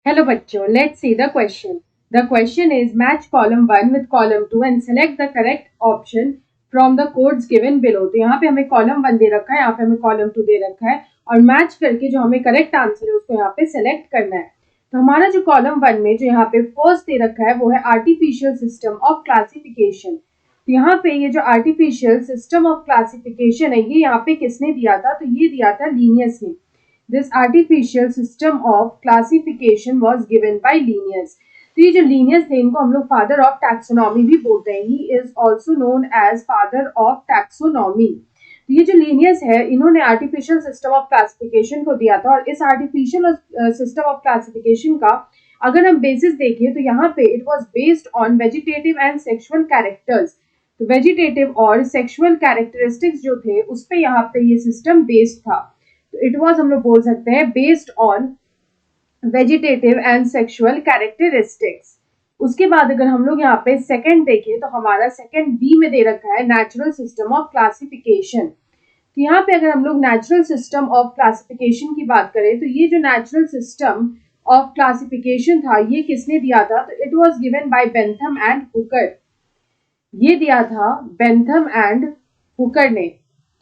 Hello bachcho, let's see the question. The question is match column 1 with column 2 and select the correct option from the codes given below. तो यहाँ पे हमें column 1 दे रखा है, यहाँ पे हमें column 2 दे रखा है और मैच करके जो हमें करेक्ट आंसर है उसको यहाँ पे सेलेक्ट करना है. तो हमारा जो कॉलम 1 में जो यहाँ पे फर्स्ट दे रखा है वो है आर्टिफिशियल सिस्टम ऑफ क्लासिफिकेशन. तो यहाँ पे ये जो आर्टिफिशियल सिस्टम ऑफ क्लासिफिकेशन है ये यहाँ पे किसने दिया था? तो ये दिया था लीनियस ने. This artificial system of classification was given by Linnaeus. तो ये जो लीनियस थे इनको हम लोग फादर ऑफ टैक्सोनॉमी भी बोलते हैं. He is also known as father of taxonomy. तो ये जो लीनियस है इन्होंने आर्टिफिशियल सिस्टम ऑफ क्लासिफिकेशन को दिया था और इस आर्टिफिशियल सिस्टम ऑफ क्लासिफिकेशन का अगर हम बेसिस देखें तो यहाँ पे it was based on vegetative and sexual characters. तो वेजिटेटिव और सेक्सुअल कैरेक्टरिस्टिक्स जो थे उस पे यहाँ पे ये सिस्टम बेस्ड था. तो इट वॉज हम लोग बोल सकते हैं based on vegetative and sexual characteristics. उसके बाद अगर हम लोग यहाँ पे सेकंड देखें तो हमारा सेकंड बी में दे रखा है नेचुरल सिस्टम ऑफ क्लासिफिकेशन. तो यहाँ पे अगर हम लोग नेचुरल सिस्टम ऑफ क्लासिफिकेशन की बात करें तो ये जो नेचुरल सिस्टम ऑफ क्लासिफिकेशन था ये किसने दिया था? तो it was given by Bentham and Hooker. ये दिया था बेंथम एंड हुकर ने.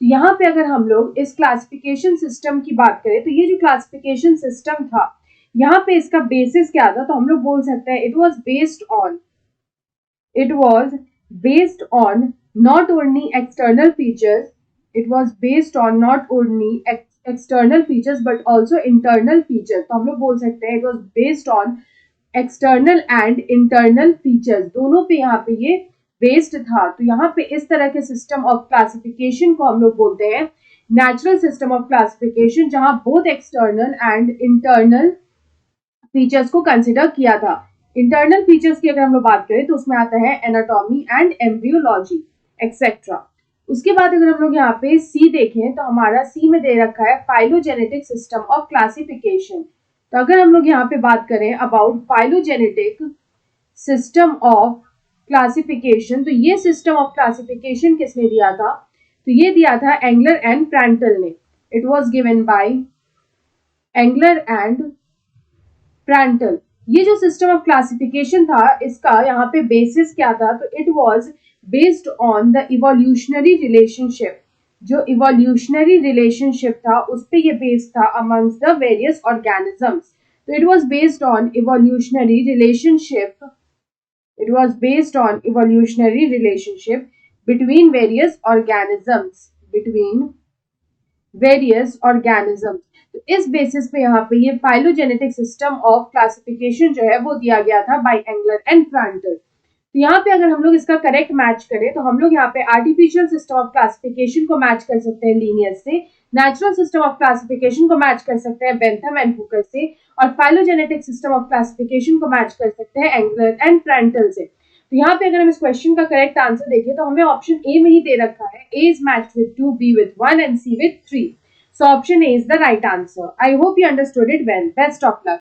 तो यहाँ पे अगर हम लोग इस क्लासिफिकेशन सिस्टम की बात करें तो ये जो क्लासिफिकेशन सिस्टम था यहाँ पे इसका बेसिस क्या था? तो हम लोग बोल सकते हैं it was based on not only external features. It was based on not only external features but also internal features. तो हम लोग बोल सकते हैं it was based on external and internal features. दोनों पे यहाँ पे ये बेस्ड था. तो यहाँ पे इस तरह के सिस्टम ऑफ क्लासिफिकेशन को हम लोग बोलते हैं नेचुरल सिस्टम ऑफ क्लासिफिकेशन जहां both external and internal features को कंसिडर किया था. इंटरनल फीचर्स की अगर हम लोग बात करें तो उसमें आता है एनाटॉमी एंड एम्ब्रियोलॉजी एक्सेट्रा. उसके बाद अगर हम लोग यहाँ पे सी देखें तो हमारा सी में दे रखा है फाइलोजेनेटिक सिस्टम ऑफ क्लासिफिकेशन. तो अगर हम लोग यहाँ पे बात करें about phylogenetic system of classification तो ये सिस्टम ऑफ क्लासिफिकेशन किसने दिया था? तो ये दिया था एंगलर एंड प्रांटल ने. It was given by Engler and Prantl. ये जो सिस्टम ऑफ क्लासिफिकेशन था इसका यहाँ पे बेसिस क्या था? तो it was based on the evolutionary relationship. जो इवोल्यूशनरी रिलेशनशिप था उस पे ये बेस्ड था अमंग्स द वेरियस ऑर्गेनिजम्स. तो it was based on evolutionary relationship. It was based on evolutionary relationship between various organisms. तो इस बेसिस पे यहाँ पे ये फाइलोजेनेटिक सिस्टम ऑफ क्लासिफिकेशन जो है वो दिया गया था बाय एंगलर एंड प्रांटल. तो यहाँ पे अगर हम लोग इसका करेक्ट मैच करें तो हम लोग यहाँ पे आर्टिफिशियल सिस्टम ऑफ क्लासिफिकेशन को मैच कर सकते हैं लीनियस से, नेचुरल सिस्टम ऑफ क्लासिफिकेशन को मैच कर सकते हैं बेंथम एंड हुकर से और फाइलोजेनेटिक सिस्टम ऑफ क्लासिफिकेशन को मैच कर सकते हैं एंगलर एंड प्रांटल से. तो यहाँ पे अगर हम इस क्वेश्चन का करेक्ट आंसर देखें तो हमें ऑप्शन ए में ही दे रखा है A is matched with 2, B with 1 and C with 3. So option A is the right answer. I hope you understood it well. Best of luck.